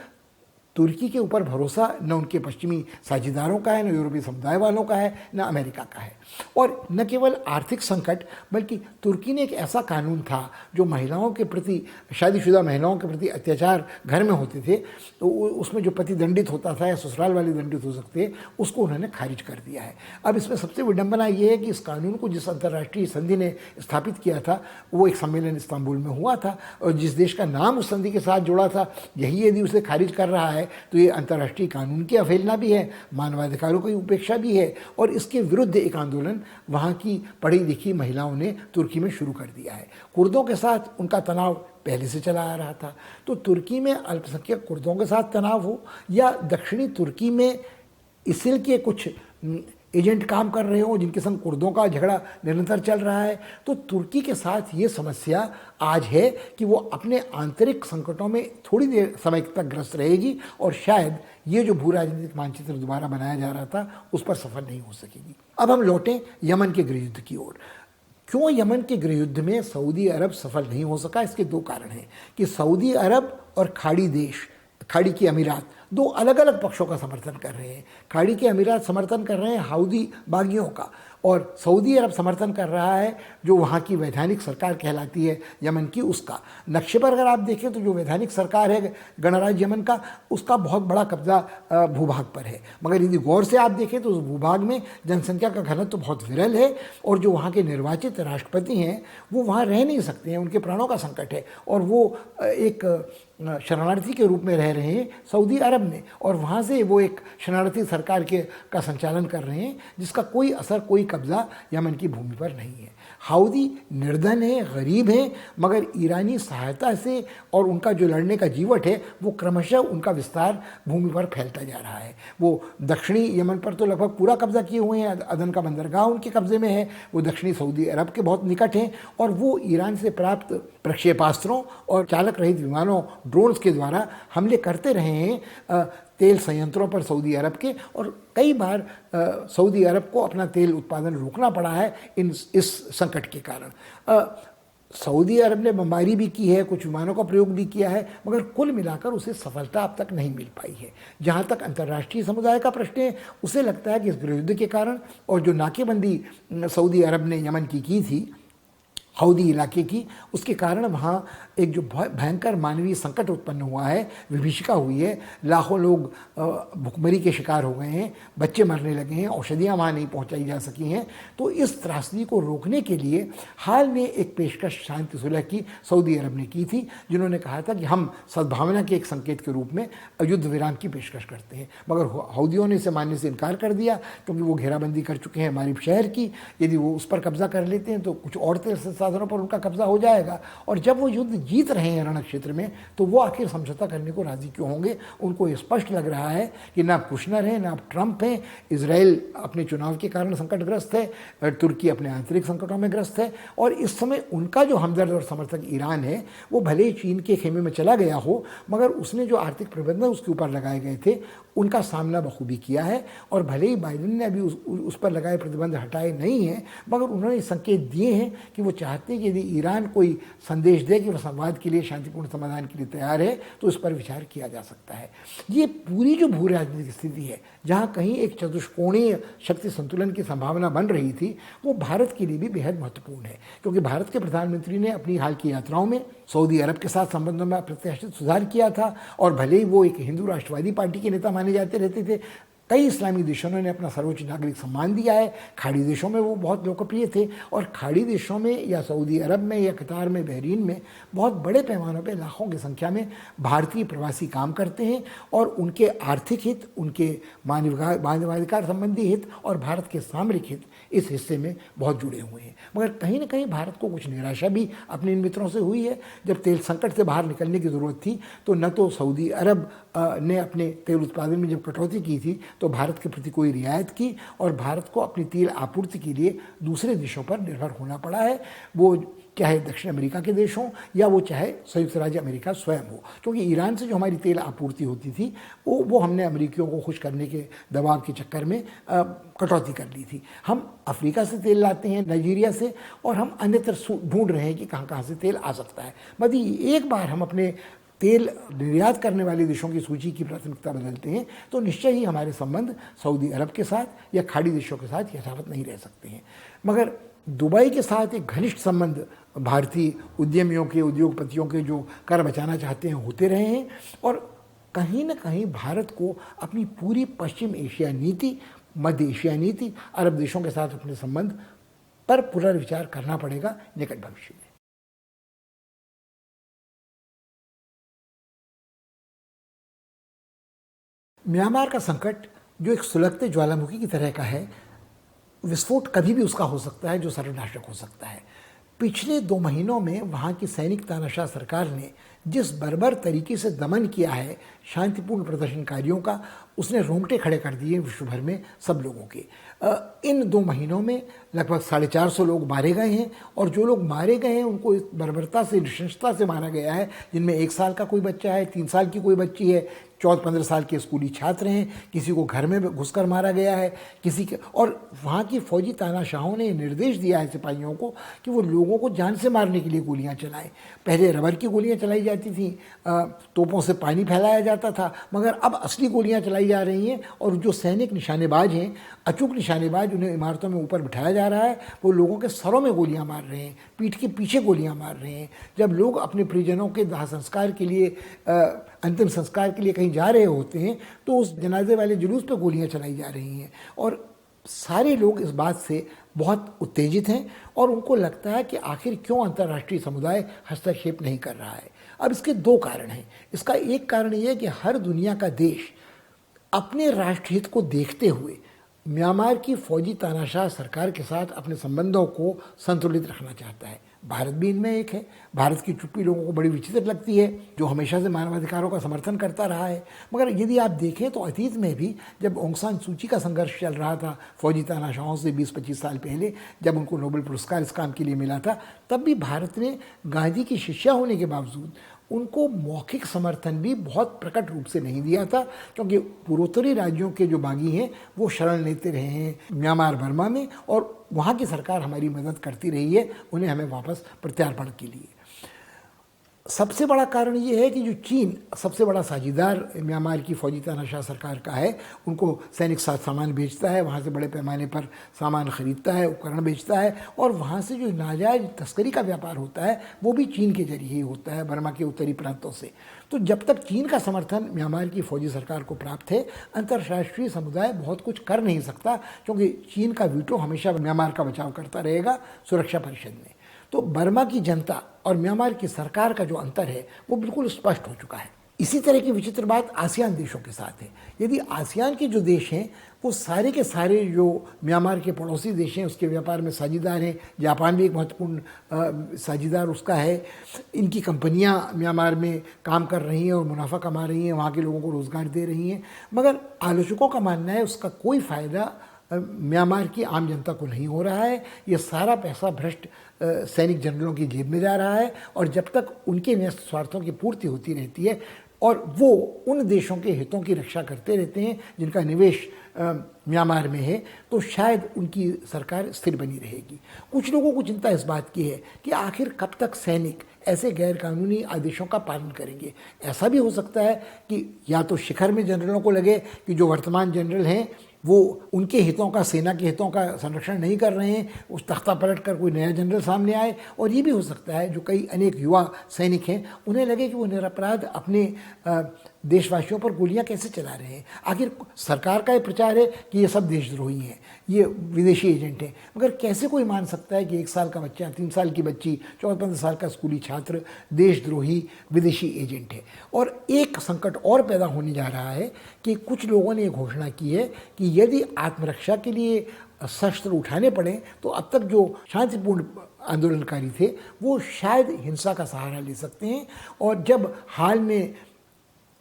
तुर्की के ऊपर भरोसा न उनके पश्चिमी साझेदारों का है, न यूरोपीय समुदाय वालों का है, न अमेरिका का है। और न केवल आर्थिक संकट, बल्कि तुर्की ने एक ऐसा कानून था जो महिलाओं के प्रति, शादीशुदा महिलाओं के प्रति अत्याचार घर में होते थे, तो उसमें जो पति दंडित होता था या ससुराल वाले दंडित हो सकते, उसको उन्होंने खारिज कर दिया है। अब इसमें सबसे विडंबना ये है कि इस कानून को जिस अंतर्राष्ट्रीय संधि ने स्थापित किया था, वो एक सम्मेलन इस्तांबुल में हुआ था, और जिस देश का नाम उस संधि के साथ जुड़ा था, यही यदि उसे खारिज कर रहा है तो ये अंतर्राष्ट्रीय कानून की अवहेलना भी है, मानवाधिकारों की उपेक्षा भी है, और इसके विरुद्ध एक आंदोलन वहाँ की पढ़ी लिखी महिलाओं ने तुर्की में शुरू कर दिया है। कुर्दों के साथ उनका तनाव पहले से चला आ रहा था। तो तुर्की में अल्पसंख्यक कुर्दों के साथ तनाव हो, या दक्षिणी तुर्की में इसिल के कुछ एजेंट काम कर रहे हो जिनके संग कुर्दों का झगड़ा निरंतर चल रहा है, तो तुर्की के साथ ये समस्या आज है कि वो अपने आंतरिक संकटों में थोड़ी देर समय तक ग्रस्त रहेगी, और शायद ये जो भू राजनीतिक मानचित्र दोबारा बनाया जा रहा था उस पर सफल नहीं हो सकेगी। अब हम लौटें यमन के गृहयुद्ध की ओर। क्यों यमन के गृहयुद्ध में सऊदी अरब सफल नहीं हो सका? इसके दो कारण हैं कि सऊदी अरब और खाड़ी देश, खाड़ी के अमीरात, दो अलग अलग पक्षों का समर्थन कर रहे हैं। खाड़ी के अमीरात समर्थन कर रहे हैं हाउदी बागियों का, और सऊदी अरब समर्थन कर रहा है जो वहाँ की वैधानिक सरकार कहलाती है यमन की, उसका। नक्शे पर अगर आप देखें तो जो वैधानिक सरकार है गणराज्य यमन का, उसका बहुत बड़ा कब्जा भूभाग पर है। मगर यदि गौर से आप देखें तो उस भूभाग में जनसंख्या का घनत्व तो बहुत विरल है, और जो वहाँ के निर्वाचित राष्ट्रपति हैं वो वहाँ रह नहीं सकते हैं, उनके प्राणों का संकट है, और वो एक शरणार्थी के रूप में रह रहे हैं सऊदी अरब में, और वहाँ से वो एक शरणार्थी सरकार का संचालन कर रहे हैं जिसका कोई असर, कोई कब्जा यमन की भूमि पर नहीं है। हाउदी निर्धन है, गरीब है, मगर ईरानी सहायता से और उनका जो लड़ने का जीवट है वो क्रमशः उनका विस्तार भूमि पर फैलता जा रहा है। वो दक्षिणी यमन पर तो लगभग पूरा कब्जा किए हुए हैं, अदन का बंदरगाह उनके कब्जे में है, वो दक्षिणी सऊदी अरब के बहुत निकट हैं, और वो ईरान से प्राप्त प्रक्षेपास्त्रों और चालक रहित विमानों, ड्रोन्स के द्वारा हमले करते रहे हैं तेल संयंत्रों पर सऊदी अरब के, और कई बार सऊदी अरब को अपना तेल उत्पादन रोकना पड़ा है इस संकट के कारण। सऊदी अरब ने बमबारी भी की है, कुछ विमानों का प्रयोग भी किया है, मगर कुल मिलाकर उसे सफलता अब तक नहीं मिल पाई है। जहाँ तक अंतर्राष्ट्रीय समुदाय का प्रश्न है, उसे लगता है कि इस युद्ध के कारण और जो नाकेबंदी सऊदी अरब ने यमन की थी हाउदी इलाके की, उसके कारण वहाँ एक जो भयंकर मानवीय संकट उत्पन्न हुआ है, विभीषिका हुई है, लाखों लोग भुखमरी के शिकार हो गए हैं, बच्चे मरने लगे हैं, औषधियाँ वहाँ नहीं पहुँचाई जा सकी हैं। तो इस त्रासदी को रोकने के लिए हाल में एक पेशकश शांति सुलह की सऊदी अरब ने की थी, जिन्होंने कहा था कि हम सद्भावना के एक संकेत के रूप में युद्ध विराम की पेशकश करते हैं। मगर हाउदियों ने इसे मानने से इनकार कर दिया, क्योंकि वो घेराबंदी कर चुके हैं मारिब शहर की। यदि वो उस पर कब्जा कर लेते हैं तो कुछ और तेल संसाधनों पर उनका कब्जा हो जाएगा, और जब वो युद्ध जीत रहे हैं रण क्षेत्र में तो वो आखिर समझौता करने को राजी क्यों होंगे। उनको स्पष्ट लग रहा है कि ना कुशनर है, ना ट्रंप है, इजराइल अपने चुनाव के कारण संकटग्रस्त है, तुर्की अपने आंतरिक संकटों में ग्रस्त है, और इस समय उनका जो हमदर्द और समर्थक ईरान है वो भले ही चीन के खेमे में चला गया हो, मगर उसने जो आर्थिक प्रतिबंध उसके ऊपर लगाए गए थे उनका सामना बखूबी किया है। और भले ही बाइडेन ने अभी उस पर लगाए प्रतिबंध हटाए नहीं हैं, मगर उन्होंने संकेत दिए हैं कि वो चाहते हैं कि यदि ईरान कोई संदेश दे कि वह संवाद के लिए, शांतिपूर्ण समाधान के लिए तैयार है, तो इस पर विचार किया जा सकता है। ये पूरी जो भू राजनीतिक स्थिति है, जहाँ कहीं एक चतुष्कोणीय शक्ति संतुलन की संभावना बन रही थी, वो भारत के लिए भी बेहद महत्वपूर्ण है, क्योंकि भारत के प्रधानमंत्री ने अपनी हाल की यात्राओं में सऊदी अरब के साथ संबंधों में अप्रत्याशित सुधार किया था, और भले ही वो एक हिंदू राष्ट्रवादी पार्टी के नेता माने जाते रहते थे, कई इस्लामी देशों ने अपना सर्वोच्च नागरिक सम्मान दिया है। खाड़ी देशों में वो बहुत लोकप्रिय थे, और खाड़ी देशों में या सऊदी अरब में या कतार में, बहरीन में बहुत बड़े पैमानों पे लाखों की संख्या में भारतीय प्रवासी काम करते हैं, और उनके आर्थिक हित, उनके मानवाधिकार संबंधी हित और भारत के सामरिक हित इस हिस्से में बहुत जुड़े हुए हैं। मगर कहीं ना कहीं भारत को कुछ निराशा भी अपने इन मित्रों से हुई है। जब तेल संकट से बाहर निकलने की ज़रूरत थी तो न तो सऊदी अरब ने अपने तेल उत्पादन में जब कटौती की थी तो भारत के प्रति कोई रियायत की, और भारत को अपनी तेल आपूर्ति के लिए दूसरे देशों पर निर्भर होना पड़ा है, वो चाहे दक्षिण अमेरिका के देश हों या वो चाहे संयुक्त राज्य अमेरिका स्वयं हो। क्योंकि ईरान से जो हमारी तेल आपूर्ति होती थी वो हमने अमेरिकियों को खुश करने के दबाव के चक्कर में कटौती कर ली थी। हम अफ्रीका से तेल लाते हैं, नाइजीरिया से, और हम अन्यत्र ढूंढ रहे हैं कि कहाँ कहाँ से तेल आ सकता है। यदि एक बार हम अपने तेल निर्यात करने वाले देशों की सूची की प्राथमिकता बदलते हैं तो निश्चय ही हमारे संबंध सऊदी अरब के साथ या खाड़ी देशों के साथ यथावत नहीं रह सकते हैं। मगर दुबई के साथ एक घनिष्ठ संबंध भारतीय उद्यमियों के, उद्योगपतियों के जो कर बचाना चाहते हैं होते रहे हैं, और कहीं ना कहीं भारत को अपनी पूरी पश्चिम एशिया नीति, मध्य एशिया नीति, अरब देशों के साथ अपने संबंध पर पुनर्विचार करना पड़ेगा निकट भविष्य में। म्यांमार का संकट जो एक सुलगते ज्वालामुखी की तरह का है, विस्फोट कभी भी उसका हो सकता है जो सर्वनाशक हो सकता है। पिछले 2 महीनों में वहाँ की सैनिक तानाशाह सरकार ने जिस बर्बर तरीके से दमन किया है शांतिपूर्ण प्रदर्शनकारियों का, उसने रोंगटे खड़े कर दिए विश्व भर में सब लोगों के। इन 2 महीनों में लगभग 450 लोग मारे गए हैं, और जो लोग मारे गए हैं उनको इस बर्बरता से, नृशंसता से मारा गया है, जिनमें 1 साल का कोई बच्चा है, 3 साल की कोई बच्ची है, 14-15 साल के स्कूली छात्र हैं, किसी को घर में घुसकर मारा गया है, किसी के, और वहाँ की फौजी तानाशाहों ने निर्देश दिया है सिपाहियों को कि वो लोगों को जान से मारने के लिए गोलियाँ चलाएं। पहले रबर की गोलियाँ चलाई जाती थी, तोपों से पानी फैलाया जाता था, मगर अब असली गोलियाँ चलाई जा रही हैं और जो सैनिक निशानेबाज हैं, अचूक निशानेबाज, उन्हें इमारतों में ऊपर बिठाया जा रहा है, वो लोगों के सरों में गोलियां मार रहे हैं, पीठ के पीछे गोलियां मार रहे हैं। जब लोग अपने परिजनों के दाह संस्कार के लिए, अंतिम संस्कार के लिए कहीं जा रहे होते हैं, तो उस जनाजे वाले जुलूस पर गोलियां चलाई जा रही हैं। और सारे लोग इस बात से बहुत उत्तेजित हैं और उनको लगता है कि आखिर क्यों अंतर्राष्ट्रीय समुदाय हस्तक्षेप नहीं कर रहा है। अब इसके दो कारण हैं। इसका एक कारण ये है कि हर दुनिया का देश अपने राष्ट्रहित को देखते हुए म्यांमार की फौजी तानाशाह सरकार के साथ अपने संबंधों को संतुलित रखना चाहता है। भारत भी इनमें एक है। भारत की चुप्पी लोगों को बड़ी विचित्र लगती है, जो हमेशा से मानवाधिकारों का समर्थन करता रहा है। मगर यदि आप देखें तो अतीत में भी जब ऑंग सान सू की का संघर्ष चल रहा था फौजी तानाशाहों से 20-25 साल पहले, जब उनको नोबेल पुरस्कार इस काम के लिए मिला था, तब भी भारत ने गांधी की शिष्या होने के बावजूद उनको मौखिक समर्थन भी बहुत प्रकट रूप से नहीं दिया था, क्योंकि पूर्वोत्तरी राज्यों के जो बागी हैं वो शरण लेते रहे हैं म्यांमार बर्मा में, और वहाँ की सरकार हमारी मदद करती रही है उन्हें हमें वापस प्रत्यार्पण के लिए। सबसे बड़ा कारण ये है कि जो चीन सबसे बड़ा साझीदार म्यांमार की फौजी तानाशाह सरकार का है, उनको सैनिक साथ सामान बेचता है, वहाँ से बड़े पैमाने पर सामान खरीदता है, उपकरण बेचता है, और वहाँ से जो नाजायज तस्करी का व्यापार होता है वो भी चीन के जरिए ही होता है, बर्मा के उत्तरी प्रांतों से। तो जब तक चीन का समर्थन म्यांमार की फौजी सरकार को प्राप्त है, अंतर्राष्ट्रीय समुदाय बहुत कुछ कर नहीं सकता, क्योंकि चीन का वीटो हमेशा म्यांमार का बचाव करता रहेगा सुरक्षा परिषद में। तो बर्मा की जनता और म्यांमार की सरकार का जो अंतर है वो बिल्कुल स्पष्ट हो चुका है। इसी तरह की विचित्र बात आसियान देशों के साथ है। यदि आसियान के जो देश हैं वो सारे के सारे जो म्यांमार के पड़ोसी देश हैं उसके व्यापार में साझीदार हैं, जापान भी एक महत्वपूर्ण साझीदार उसका है, इनकी कंपनियां म्यांमार में काम कर रही हैं और मुनाफा कमा रही हैं, वहाँ के लोगों को रोज़गार दे रही हैं, मगर आलोचकों का मानना है उसका कोई फ़ायदा म्यांमार की आम जनता को नहीं हो रहा है। ये सारा पैसा भ्रष्ट सैनिक जनरलों की जेब में जा रहा है, और जब तक उनके न्यस्त स्वार्थों की पूर्ति होती रहती है और वो उन देशों के हितों की रक्षा करते रहते हैं जिनका निवेश म्यांमार में है, तो शायद उनकी सरकार स्थिर बनी रहेगी। कुछ लोगों को चिंता इस बात की है कि आखिर कब तक सैनिक ऐसे गैरकानूनी आदेशों का पालन करेंगे। ऐसा भी हो सकता है कि या तो शिखर में जनरलों को लगे कि जो वर्तमान जनरल हैं वो उनके हितों का, सेना के हितों का संरक्षण नहीं कर रहे हैं, उस तख्ता पलट कर कोई नया जनरल सामने आए। और ये भी हो सकता है जो कई अनेक युवा सैनिक हैं उन्हें लगे कि वो निरपराध अपने देशवासियों पर गोलियां कैसे चला रहे हैं। आखिर सरकार का ये प्रचार है कि ये सब देशद्रोही हैं, ये विदेशी एजेंट हैं, मगर कैसे कोई मान सकता है कि 1 साल का बच्चा, 3 साल की बच्ची, 14-15 साल का स्कूली छात्र देशद्रोही विदेशी एजेंट है। और एक संकट और पैदा होने जा रहा है कि कुछ लोगों ने घोषणा की है कि यदि आत्मरक्षा के लिए शस्त्र उठाने पड़े तो अब तक जो शांतिपूर्ण आंदोलनकारी थे वो शायद हिंसा का सहारा ले सकते हैं। और जब हाल में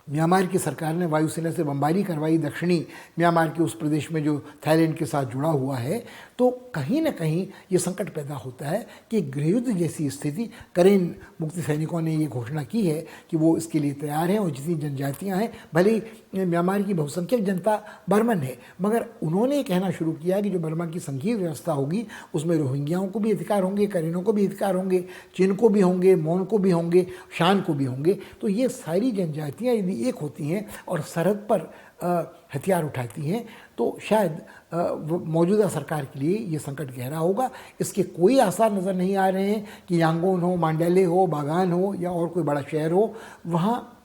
म्यांमार की सरकार ने वायुसेना से बमबारी करवाई दक्षिणी म्यांमार के उस प्रदेश में जो थाईलैंड के साथ जुड़ा हुआ है, तो कहीं ना कहीं ये संकट पैदा होता है कि गृहयुद्ध जैसी स्थिति, करेन मुक्ति सैनिकों ने ये घोषणा की है कि वो इसके लिए तैयार हैं, और जितनी जनजातियां हैं, भले ही म्यांमार की बहुसंख्यक जनता बर्मन है, मगर उन्होंने कहना शुरू किया कि जो बर्मा की संघीय व्यवस्था होगी उसमें रोहिंग्याओं को भी अधिकार होंगे, करेनों को भी अधिकार होंगे, चिन को भी होंगे, मौन को भी होंगे, शान को भी होंगे। तो ये सारी जनजातियाँ यदि एक होती हैं और सरहद पर हथियार उठाती हैं तो शायद मौजूदा सरकार के लिए ये संकट गहरा होगा। इसके कोई आसार नज़र नहीं आ रहे हैं कि यांगोन हो, मांडाले हो, बागान हो या और कोई बड़ा शहर हो, वहाँ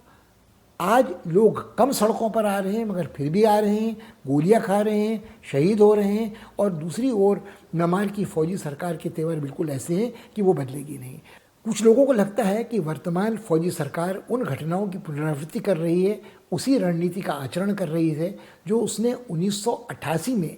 आज लोग कम सड़कों पर आ रहे हैं, मगर फिर भी आ रहे हैं, गोलियां खा रहे हैं, शहीद हो रहे हैं। और दूसरी ओर म्यांमार की फौजी सरकार के तेवर बिल्कुल ऐसे हैं कि वो बदलेगी नहीं। कुछ लोगों को लगता है कि वर्तमान फौजी सरकार उन घटनाओं की पुनरावृत्ति कर रही है, उसी रणनीति का आचरण कर रही है जो उसने 1988 में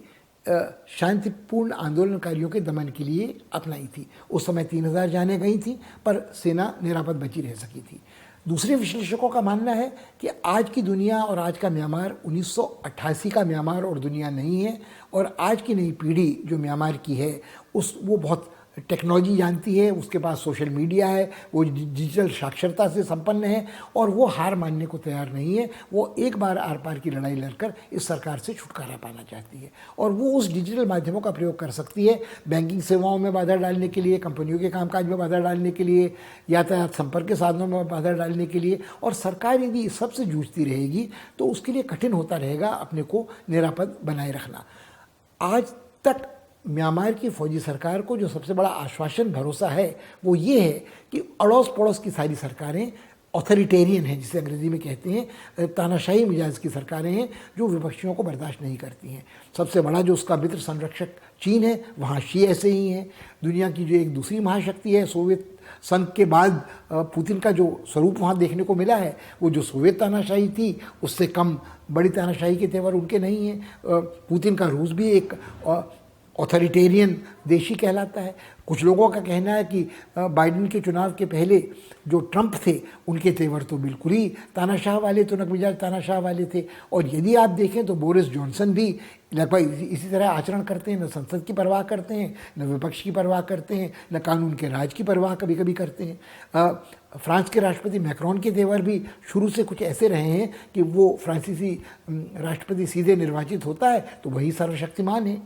शांतिपूर्ण आंदोलनकारियों के दमन के लिए अपनाई थी। उस समय 3000 जानें गई थी, पर सेना निरापद बची रह सकी थी। दूसरे विश्लेषकों का मानना है कि आज की दुनिया और आज का म्यांमार 1988 का म्यांमार और दुनिया नहीं है, और आज की नई पीढ़ी जो म्यांमार की है वो बहुत टेक्नोलॉजी जानती है, उसके पास सोशल मीडिया है, वो डिजिटल साक्षरता से संपन्न है और वो हार मानने को तैयार नहीं है। वो एक बार आर पार की लड़ाई लड़कर इस सरकार से छुटकारा पाना चाहती है और वो उस डिजिटल माध्यमों का प्रयोग कर सकती है बैंकिंग सेवाओं में बाधा डालने के लिए, कंपनियों के कामकाज में बाधा डालने के लिए, यातायात संपर्क के साधनों में बाधा डालने के लिए। और सरकार यदि इस सबसे जूझती रहेगी तो उसके लिए कठिन होता रहेगा अपने को निरापद बनाए रखना। आज तक म्यांमार की फौजी सरकार को जो सबसे बड़ा आश्वासन भरोसा है वो ये है कि अड़ोस पड़ोस की सारी सरकारें ऑथोरिटेरियन हैं, जिसे अंग्रेजी में कहते हैं, तानाशाही मिजाज की सरकारें हैं जो विपक्षियों को बर्दाश्त नहीं करती हैं। सबसे बड़ा जो उसका मित्र संरक्षक चीन है, वहाँ शी ऐसे ही हैं। दुनिया की जो एक दूसरी महाशक्ति है, सोवियत संघ के बाद पुतिन का जो स्वरूप वहाँ देखने को मिला है, वो जो सोवियत तानाशाही थी उससे कम बड़ी तानाशाही के तेवर उनके नहीं हैं। पुतिन का रूस भी एक ऑथोरिटेरियन देश ही कहलाता है। कुछ लोगों का कहना है कि बाइडेन के चुनाव के पहले जो ट्रंप थे उनके तेवर तो बिल्कुल ही तानाशाह वाले, तो नकमिजाज तानाशाह वाले थे। और यदि आप देखें तो बोरिस जॉनसन भी लगभग इसी तरह आचरण करते हैं, न संसद की परवाह करते हैं, न विपक्ष की परवाह करते हैं, न कानून के राज की परवाह कभी कभी करते हैं। फ्रांस के राष्ट्रपति मैक्रोन के तेवर भी शुरू से कुछ ऐसे रहे हैं कि वो फ्रांसीसी राष्ट्रपति सीधे निर्वाचित होता है तो वही सर्वशक्तिमान है।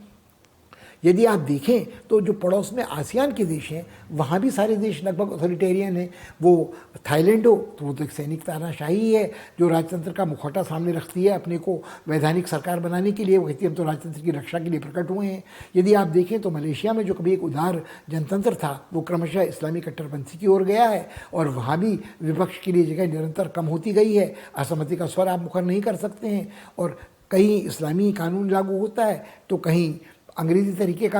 यदि आप देखें तो जो पड़ोस में आसियान के देश हैं वहाँ भी सारे देश लगभग अथॉरिटेरियन हैं। वो थाईलैंड हो तो वो तो एक सैनिक तानाशाही है जो राजतंत्र का मुखौटा सामने रखती है अपने को वैधानिक सरकार बनाने के लिए। वो कहती है हम तो राजतंत्र की रक्षा के लिए प्रकट हुए हैं। यदि आप देखें तो मलेशिया में जो कभी एक उदार जनतंत्र था वो क्रमशः इस्लामी कट्टरपंथी की ओर गया है और वहाँ भी विपक्ष के लिए जगह निरंतर कम होती गई है। असहमति का स्वर आप मुखर नहीं कर सकते हैं और कहीं इस्लामी कानून लागू होता है तो कहीं अंग्रेज़ी तरीके का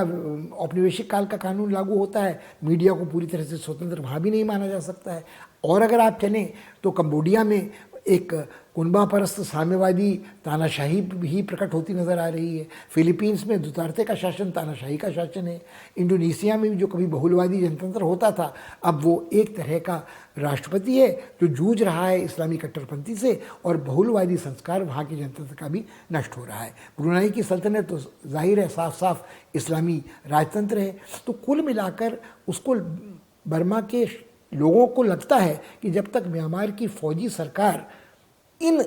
औपनिवेशिक काल का कानून लागू होता है। मीडिया को पूरी तरह से स्वतंत्र वहाँ भी नहीं माना जा सकता है। और अगर आप चलें तो कंबोडिया में एक कुनबा परस्त साम्यवादी तानाशाही भी प्रकट होती नज़र आ रही है। फिलीपींस में दुतार्ते का शासन तानाशाही का शासन है। इंडोनेशिया में भी जो कभी बहुलवादी जनतंत्र होता था अब वो एक तरह का राष्ट्रपति है जो जूझ रहा है इस्लामी कट्टरपंथी से और बहुलवादी संस्कार वहाँ के जनतंत्र का भी नष्ट हो रहा है। ब्रुनाई की सल्तनत तो जाहिर है साफ साफ इस्लामी राजतंत्र है। तो कुल मिलाकर उसको बर्मा के लोगों को लगता है कि जब तक म्यांमार की फौजी सरकार इन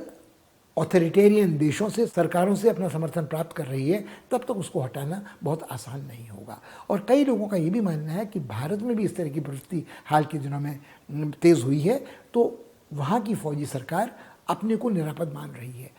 ऑथोरिटेरियन देशों से सरकारों से अपना समर्थन प्राप्त कर रही है तब तक उसको हटाना बहुत आसान नहीं होगा। और कई लोगों का ये भी मानना है कि भारत में भी इस तरह की प्रवृत्ति हाल के दिनों में तेज़ हुई है तो वहाँ की फौजी सरकार अपने को निरापद मान रही है।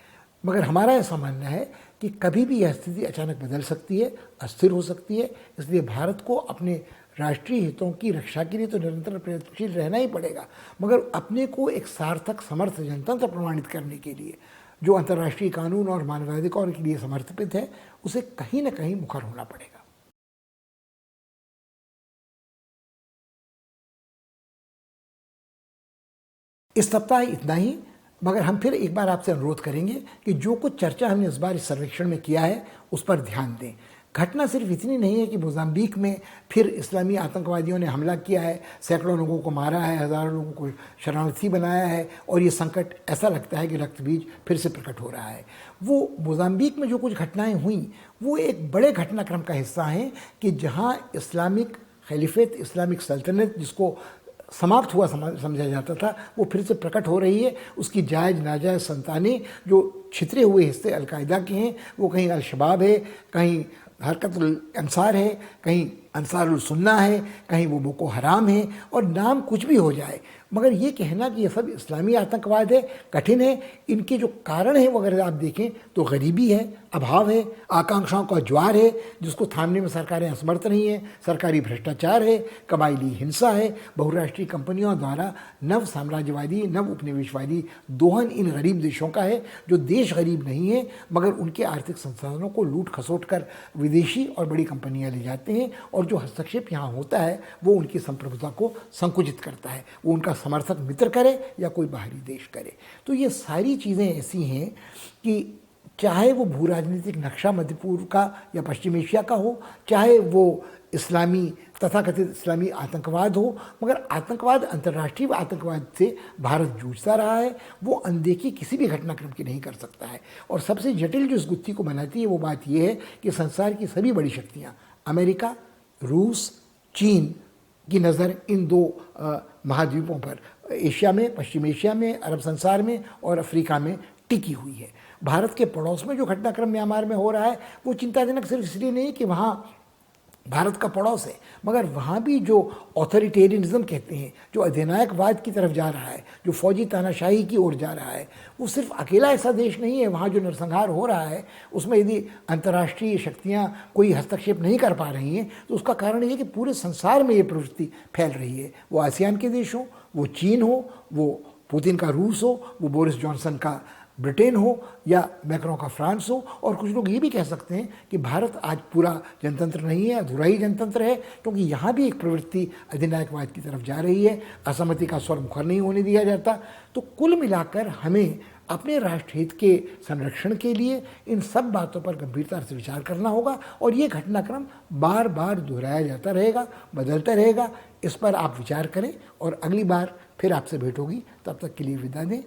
मगर हमारा ऐसा मानना है कि कभी भी यह स्थिति अचानक बदल सकती है, अस्थिर हो सकती है। इसलिए भारत को अपने राष्ट्रीय हितों की रक्षा के लिए तो निरंतर प्रयत्नशील रहना ही पड़ेगा, मगर अपने को एक सार्थक समर्थ जनतंत्र प्रमाणित करने के लिए जो अंतर्राष्ट्रीय कानून और मानवाधिकार के लिए समर्पित है उसे कहीं ना कहीं मुखर होना पड़ेगा। इस सप्ताह इतना ही, मगर हम फिर एक बार आपसे अनुरोध करेंगे कि जो कुछ चर्चा हमने इस बार इस सर्वेक्षण में किया है उस पर ध्यान दें। घटना सिर्फ इतनी नहीं है कि मोजाम्बिक में फिर इस्लामी आतंकवादियों ने हमला किया है, सैकड़ों लोगों को मारा है, हज़ारों लोगों को शरणार्थी बनाया है और ये संकट ऐसा लगता है कि रक्तबीज फिर से प्रकट हो रहा है। वो मोजाम्बिक में जो कुछ घटनाएं हुई वो एक बड़े घटनाक्रम का हिस्सा हैं कि जहाँ इस्लामिक खलीफेत, इस्लामिक सल्तनत जिसको समाप्त हुआ समझा जाता था वो फिर से प्रकट हो रही है। उसकी जायज़ नाजायज़ संतानें जो छितरे हुए हिस्से अलकायदा के हैं वो कहीं अल-शबाब है, कहीं हरकतुल अंसार है, कहीं अंसारुल सुन्ना है, कहीं वो बोको हराम है। और नाम कुछ भी हो जाए मगर ये कहना कि ये सब इस्लामी आतंकवाद है कठिन है। इनके जो कारण है वो अगर आप देखें तो गरीबी है, अभाव है, आकांक्षाओं का ज्वार है जिसको थामने में सरकारें असमर्थ नहीं हैं, सरकारी भ्रष्टाचार है, कबायली हिंसा है, बहुराष्ट्रीय कंपनियों द्वारा नव साम्राज्यवादी नव उपनिवेशवादी दोहन इन गरीब देशों का है जो देश गरीब नहीं है मगर उनके आर्थिक संसाधनों को लूट खसोट कर विदेशी और बड़ी कंपनियाँ ले जाते हैं और जो हस्तक्षेप यहाँ होता है वो उनकी संप्रभुता को संकुचित करता है, वो उनका समर्थक मित्र करे या कोई बाहरी देश करे। तो ये सारी चीज़ें ऐसी हैं कि चाहे वो भू राजनीतिक नक्शा मध्य पूर्व का या पश्चिम एशिया का हो, चाहे वो इस्लामी तथाकथित इस्लामी आतंकवाद हो, मगर आतंकवाद अंतर्राष्ट्रीय आतंकवाद से भारत जूझता रहा है। वो अनदेखी किसी भी घटनाक्रम की नहीं कर सकता है। और सबसे जटिल जो इस गुत्थी को बनाती है वो बात यह है कि संसार की सभी बड़ी शक्तियाँ अमेरिका, रूस, चीन की नज़र इन दो महाद्वीपों पर, एशिया में, पश्चिम एशिया में, अरब संसार में और अफ्रीका में टिकी हुई है। भारत के पड़ोस में जो घटनाक्रम म्यांमार में हो रहा है वो चिंताजनक सिर्फ इसलिए नहीं कि वहाँ भारत का पड़ोस है, मगर वहाँ भी जो ऑथोरिटेरियनिज्म कहते हैं, जो अधिनायकवाद की तरफ जा रहा है, जो फौजी तानाशाही की ओर जा रहा है, वो सिर्फ अकेला ऐसा देश नहीं है। वहाँ जो नरसंहार हो रहा है उसमें यदि अंतर्राष्ट्रीय शक्तियाँ कोई हस्तक्षेप नहीं कर पा रही हैं तो उसका कारण ये कि पूरे संसार में ये प्रवृत्ति फैल रही है। वो आसियान के देश हो, वो चीन हो, वो पुतिन का रूस हो, वो बोरिस जॉनसन का ब्रिटेन हो या मैक्रों का फ्रांस हो। और कुछ लोग ये भी कह सकते हैं कि भारत आज पूरा जनतंत्र नहीं है, अधूरा ही जनतंत्र है, क्योंकि यहाँ भी एक प्रवृत्ति अधिनायकवाद की तरफ जा रही है, असहमति का स्वर मुखर नहीं होने दिया जाता। तो कुल मिलाकर हमें अपने राष्ट्रहित के संरक्षण के लिए इन सब बातों पर गंभीरता से विचार करना होगा और ये घटनाक्रम बार बार दोहराया जाता रहेगा, बदलता रहेगा। इस पर आप विचार करें और अगली बार फिर आपसे भेंट होगी। तब तक के लिए विदा दें।